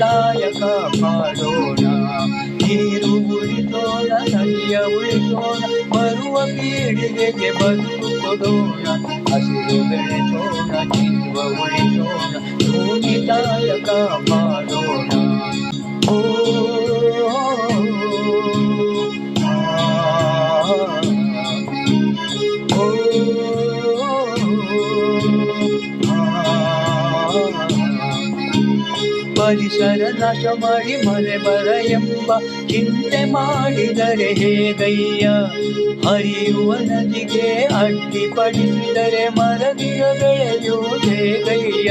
ತಾಯ ಕಾಪಾಡೋಣ. ನೀರು ಉಳಿಸೋಣ, ನದಿಯ ಉಳಿಸೋಣ, ಬರುವ ಪೀಳಿಗೆಗೆ ಬದುಕು ಕೊಡೋಣ. ಹಸಿರು ಬೆಳೆಸೋಣ, ಜೀವ ಉಳಿಸೋಣ, ಭೂಮಿ ತಾಯ ಕಾಪಾಡೋಣ. ಓ ಪರಿಸರ ನಾಶ ಮಾಡಿ ಮಳೆ ಬರ ಎಂಬ ಚಿಂತೆ ಮಾಡಿದರೆ ಹೇಗಯ್ಯ. ಹರಿಯುವ ನದಿಗೆ ಅಡ್ಡಿಪಡಿಸಿದರೆ ಮರಗಿಡ ಬೆಳೆಯುವುದೇಗಯ್ಯ.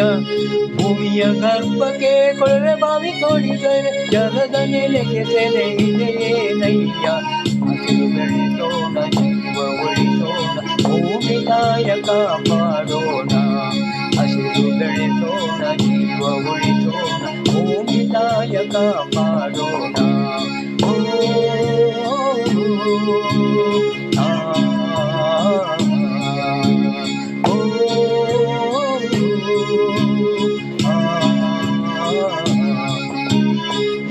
ಭೂಮಿಯ ಗರ್ಭಕ್ಕೆ ಕೊಳವೆ ಬಾವಿ ತೋಡಿದರೆ ಜಲದ ನೆಲೆಗೆ ಸೆಲೆ ಇದೆಯೇನಯ್ಯ. ಹಸಿರು ಬೆಳೆಸೋಣ, ಜೀವ ಉಳಿಸೋಣ, ಭೂಮಿ ತಾಯ ಕಾಪಾಡೋಣ. ಹಸಿರು ಬೆಳೆಸೋಣ, ಜೀವ ಉಳಿಸೋಣ, ಭೂಮಿ ತಾಯ ಕಾಪಾಡೋಣ.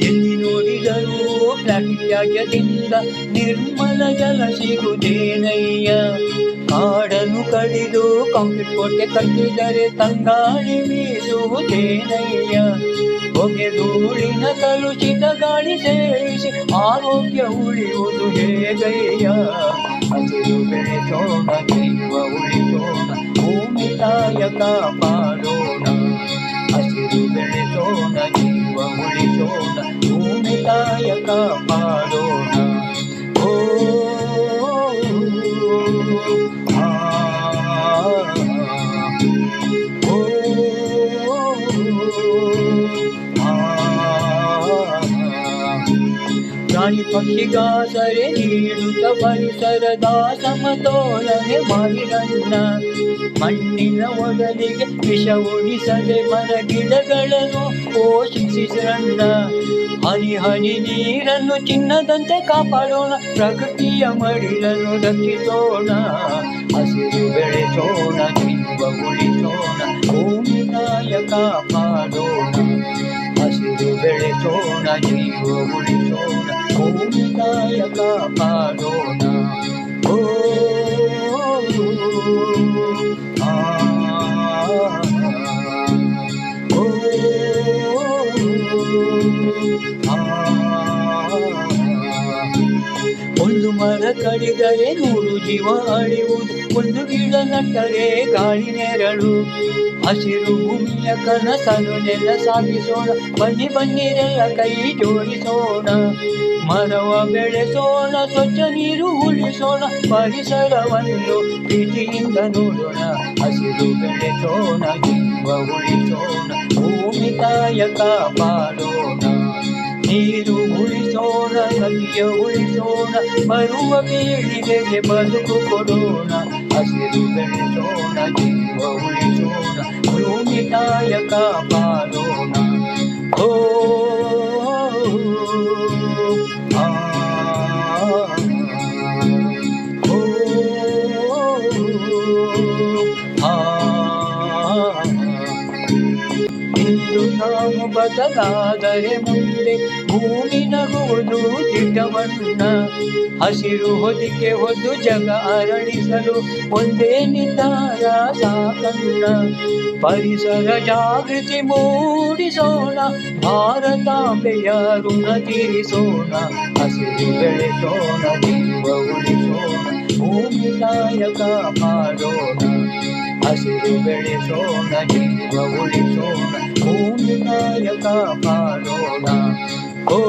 ಎಲ್ಲಿ ನೋಡಿದರೂ ಪ್ಲಾಸ್ಟಿಕ್ ತ್ಯಾಜ್ಯದಿಂದ ನಿರ್ಮಲ ಜಲ ಸಿಗುವುದೇನಯ್ಯ. ಕಾಡನ್ನು ಕಡಿದು ಕಾಂಕ್ರೀಟ್ ಕೋಟೆ ಕಟ್ಟಿದರೆ ತಂಗಾಳಿ ಬೀಸುವುದೇನಯ್ಯ. ಹೊಗೆ ಧೂಳಿನ ಕಲುಷಿತ ಗಾಳಿ ಸೇರಿಸಿ ಆರೋಗ್ಯ ಉಳಿಯುವುದು ಹೇಗಯ್ಯ. ಹಸಿರು ಬೆಳೆಸೋಣ, ಜೀವ ಉಳಿಸೋಣ, ಭೂಮಿ ತಾಯ ಕಾಪಾಡೋಣ. ಹಸಿರು ಬೆಳೆಸೋಣ, ಜೀವ ಉಳಿಸೋಣ, ಭೂಮಿ ತಾಯ ಕಾಪಾಡೋಣ. ಓ ಪ್ರಾಣಿ ಪಕ್ಷಿಗಾಸರೆ ನೀಡುತ್ತ ಪರಿಸರದ ಸಮತೋಲನೆ ಮಾಡಿರಣ್ಣ. ಮಣ್ಣಿನ ಒಡಲಿಗೆ ವಿಷ ಉಣಿಸದೆ ಮರ ಗಿಡಗಳನ್ನು ಪೋಷಿಸಿರಣ್ಣ. ಹನಿ ಹನಿ ನೀರನ್ನು ಚಿನ್ನದಂತೆ ಕಾಪಾಡೋಣ, ಪ್ರಕೃತಿಯ ಮಡಿಲನ್ನು ರಕ್ಷಿಸೋಣ. ಹಸಿರು ಬೆಳೆಸೋಣ, ಜೀವ ಉಳಿಸೋಣ, ಭೂಮಿ ತಾಯ ಕಾಪಾಡೋಣ. ಹಸಿರು ಬೆಳೆಸೋಣ, ಜೀವ ಉಳಿಸೋಣ, ಭೂಮಿ ತಾಯ ಕಾಪಾಡೋಣ. ಓ ಒಂದು ಮರ ಕಡಿದರೆ 100 ಜೀವ ಅಳಿಯುವುದು, ಒಂದು ಗಿಡ ನಟ್ಟರೆ ಗಾಳಿ ನೆರಳು. ಹಸಿರು ಭೂಮಿಯ ಕನಸನ್ನು ನೆಲ ಸಾಗಿಸೋಣ, ಬನ್ನಿ ಬನ್ನಿರೆಲ್ಲ ಕೈ ಜೋಡಿಸೋಣ. ಮರವ ಬೆಳೆಸೋಣ, ಸ್ವಚ್ಛ ನೀರು ಉಳಿಸೋಣ, ಪರಿಸರವನ್ನು ಪ್ರೀತಿಯಿಂದ ನೋಡೋಣ. ಹಸಿರು ಬೆಳೆಸೋಣ, ಜೀವ ಉಳಿಸೋಣ, ಭೂಮಿ ತಾಯ ಕಾಪಾಡೋಣ. ನೀರು ಉಳಿಸೋಣ, ನದಿಯ ಉಳಿಸೋಣ, ಬರುವ ಪೀಳಿಗೆಗೆ ಬದುಕು ಕೊಡೋಣ. ಹಸಿರು ಬೆಳೆಸೋಣ, ಜೀವ ಉಳಿಸೋಣ, ಭೂಮಿ ತಾಯ ಕಾಪಾಡೋಣ. ಓ ಇಂದು ನಾವು ಬದಲಾದರೆ ಮುಂದೆ ಭೂಮಿ ನಗುವುದು ದಿಟವಣ್ಣ. ಹಸಿರು ಹೊದಿಕೆ ಹೊದ್ದು ಜಗ ಅರಳಿಸಲು ಒಂದೇ ನಿರ್ಧಾರ ಸಾಕಣ್ಣ. ಪರಿಸರ ಜಾಗೃತಿ ಮೂಡಿಸೋಣ, ಭಾರತಾಂಬೆಯ ಋಣ ತೀರಿಸೋಣ. ಹಸಿರು ಬೆಳೆಸೋಣ, ಜೀವ ಉಳಿಸೋಣ, ಭೂಮಿ ತಾಯ ಕಾಪಾಡೋಣ. ಹಸಿರು ಬೆಳೆಸೋಣ, ಜೀವ ಉಳಿಸೋಣ, ಭೂಮಿ ತಾಯ ಕಾಪಾಡೋಣ. ಓ